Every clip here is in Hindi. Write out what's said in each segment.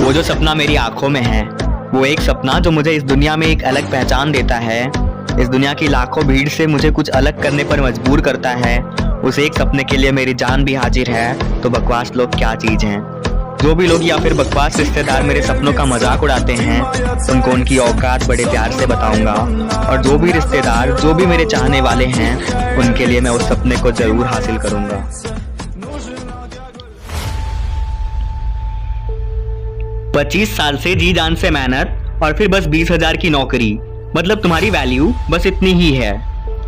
वो जो सपना मेरी आंखों में है, वो एक सपना जो मुझे इस दुनिया में एक अलग पहचान देता है, इस दुनिया की लाखों भीड़ से मुझे कुछ अलग करने पर मजबूर करता है, उस एक सपने के लिए मेरी जान भी हाजिर है। तो बकवास लोग क्या चीज हैं? जो भी लोग या फिर बकवास रिश्तेदार मेरे सपनों का मजाक उड़ाते हैं, उनको उनकी औकात बड़े प्यार से बताऊंगा। और जो भी रिश्तेदार, जो भी मेरे चाहने वाले हैं, उनके लिए मैं उस सपने को जरूर हासिल करूंगा। 25 साल से जी जान से मेहनत और फिर बस 20,000 की नौकरी, मतलब तुम्हारी वैल्यू बस इतनी ही है।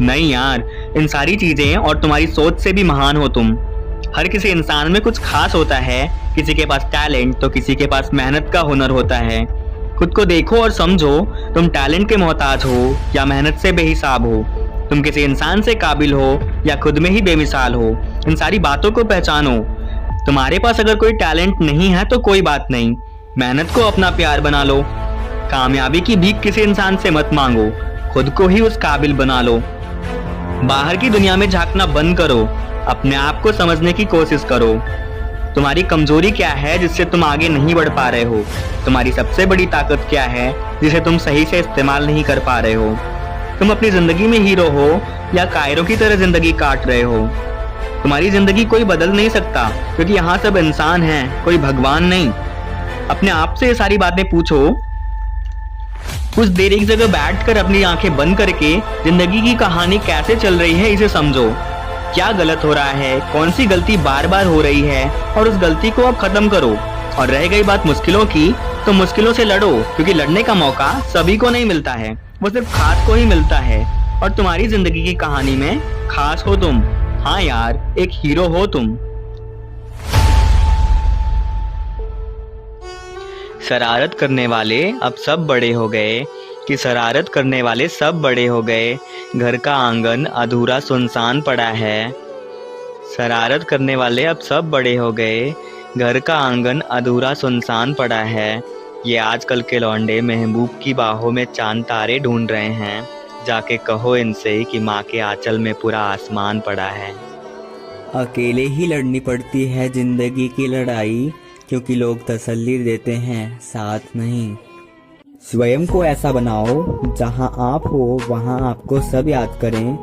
नहीं यार, इन सारी चीजें और तुम्हारी सोच से भी महान हो तुम। हर किसी इंसान में कुछ खास होता है, किसी के पास टैलेंट तो किसी के पास मेहनत का हुनर होता है। खुद को देखो और समझो, तुम टैलेंट के मोहताज हो या मेहनत से बेहिसाब हो, तुम किसी इंसान से काबिल हो या खुद में ही बेमिसाल हो। इन सारी बातों को पहचानो। तुम्हारे पास अगर कोई टैलेंट नहीं है तो कोई बात नहीं, मेहनत को अपना प्यार बना लो। कामयाबी की भीख किसी इंसान से मत मांगो, खुद को ही उस काबिल बना लो। बाहर की दुनिया में झांकना बंद करो, अपने आप को समझने की कोशिश करो। तुम्हारी कमजोरी क्या है जिससे तुम आगे नहीं बढ़ पा रहे हो? तुम्हारी सबसे बड़ी ताकत क्या है जिसे तुम सही से इस्तेमाल नहीं कर पा रहे हो? तुम अपनी जिंदगी में हीरो हो या कायरों की तरह जिंदगी काट रहे हो? तुम्हारी जिंदगी कोई बदल नहीं सकता, क्योंकि यहाँ सब इंसान हैं, कोई भगवान नहीं। अपने आप से ये सारी बातें पूछो। कुछ देर एक जगह बैठकर अपनी आंखें बंद करके जिंदगी की कहानी कैसे चल रही है इसे समझो। क्या गलत हो रहा है, कौन सी गलती बार बार हो रही है, और उस गलती को अब खत्म करो। और रह गई बात मुश्किलों की, तो मुश्किलों से लड़ो, क्योंकि लड़ने का मौका सभी को नहीं मिलता है, वो सिर्फ खास को ही मिलता है। और तुम्हारी जिंदगी की कहानी में खास हो तुम। हाँ यार, एक हीरो हो तुम। शरारत करने वाले अब सब बड़े हो गए, कि शरारत करने वाले सब बड़े हो गए, घर का आंगन अधूरा सुनसान पड़ा है। शरारत करने वाले अब सब बड़े हो गए, घर का आंगन अधूरा सुनसान पड़ा है। ये आजकल के लौंडे महबूब की बाहों में चांद तारे ढूंढ रहे हैं, जाके कहो इनसे कि माँ के आंचल में पूरा आसमान पड़ा है। अकेले ही लड़नी पड़ती है जिंदगी की लड़ाई, क्योंकि लोग तसल्ली देते हैं, साथ नहीं। स्वयं को ऐसा बनाओ जहां आप हो वहां आपको सब याद करें,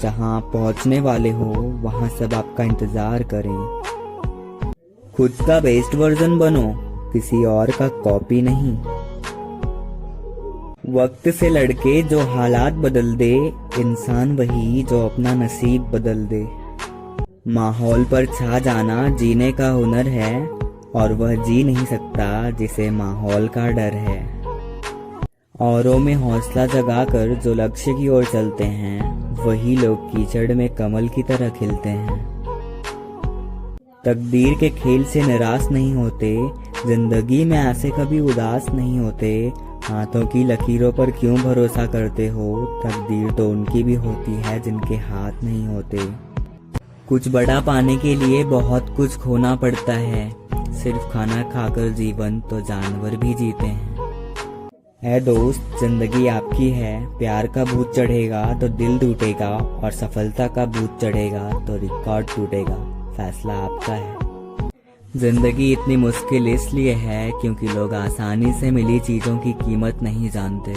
जहां आप पहुंचने वाले हो वहां सब आपका इंतजार करें। खुद का बेस्ट वर्जन बनो, किसी और का कॉपी नहीं। वक्त से लड़के जो हालात बदल दे, इंसान वही जो अपना नसीब बदल दे। माहौल पर छा जाना जीने का हुनर है, और वह जी नहीं सकता जिसे माहौल का डर है। औरों में हौसला जगाकर जो लक्ष्य की ओर चलते हैं, वही लोग कीचड़ में कमल की तरह खिलते हैं। तकदीर के खेल से निराश नहीं होते, जिंदगी में ऐसे कभी उदास नहीं होते। हाथों की लकीरों पर क्यों भरोसा करते हो? तकदीर तो उनकी भी होती है जिनके हाथ नहीं होते। कुछ बड़ा पाने के लिए बहुत कुछ खोना पड़ता है, सिर्फ खाना खाकर जीवन तो जानवर भी जीते हैं। है दोस्त, जिंदगी आपकी है, प्यार का भूत चढ़ेगा तो दिल टूटेगा, और सफलता का भूत चढ़ेगा तो रिकॉर्ड टूटेगा। फैसला आपका है। जिंदगी इतनी मुश्किल इसलिए है क्योंकि लोग आसानी से मिली चीजों की कीमत नहीं जानते।